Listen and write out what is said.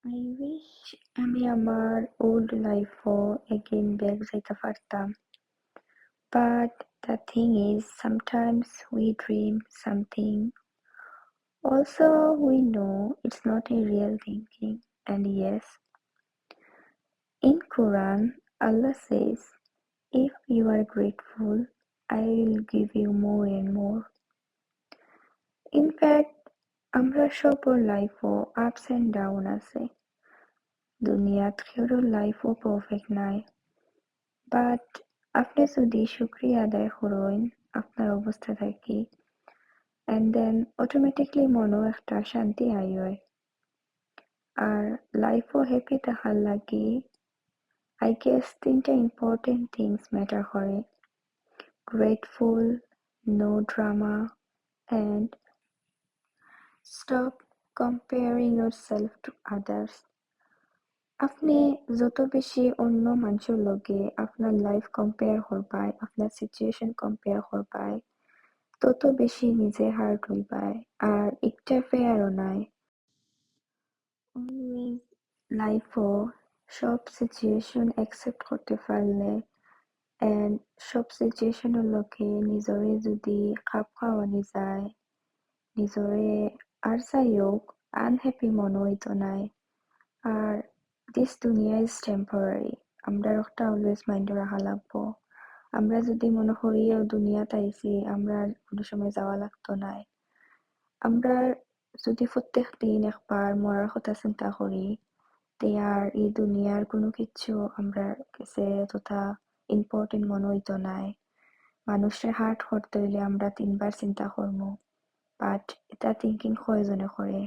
I wish আমি আমার old life-ও again back যাইতে পারতাম। But the thing is, sometimes we dream something. Also, we know it's not a real thinking. And yes, in Quran, Allah says, if you are grateful, I will give you more and more. In fact, আমরা সবার লাইফও ups and down আছে। দুনিয়াত কারো লাইফও perfect নাই। But আপনি যদি শুকরিয়া আদায় করেন আপনার অবস্থা থাকি, and then automatically মনও একটা শান্তি আইয়। আর লাইফও হ্যাপি থাকার লাগি I guess তিনটা important things matter করে: grateful, no drama, and stop comparing yourself to others. আপনি যত বেশি অন্য মানুষের লগে আপনার লাইফ কম্পেয়ার করবাই, আপনার সিচুয়েশন কম্পেয়ার করবাই, তত বেশি নিজে হার্ট হইবাই। আর একটা ফেয়ারও নাই। অলওয়েজ লাইফও সব সিচুয়েশন অ্যাকসেপ্ট করতে পারলে এন্ড সব সিচুয়েশনের লগে নিজরে যদি খাপ খাওয়ানি যায়, নিজরে আর যাই হোক আনহ্যাপি মনে হইতো নাই। আর দিস দুনিয়া ইজ টেম্পোরারি। আমরা একটা অলওয়েজ মাইন্ডে রাখা লাগবো। আমরা যদি মনে করিও দুনিয়াত আইছি, আমরা কোনো সময় যাওয়া লাগতো নাই। আমরা যদি প্রত্যেক দিন একবার মরার কথা চিন্তা করি, তে আর এই দুনিয়ার কোনো কিচ্ছু আমরা কাছে তথা ইম্পর্টেন্ট মনে হইতো নাই। মানুষের হার্ট করতে হইলে আমরা 3 বার চিন্তা করবো, বাট এটা থিঙ্কিং কয়জনে করে?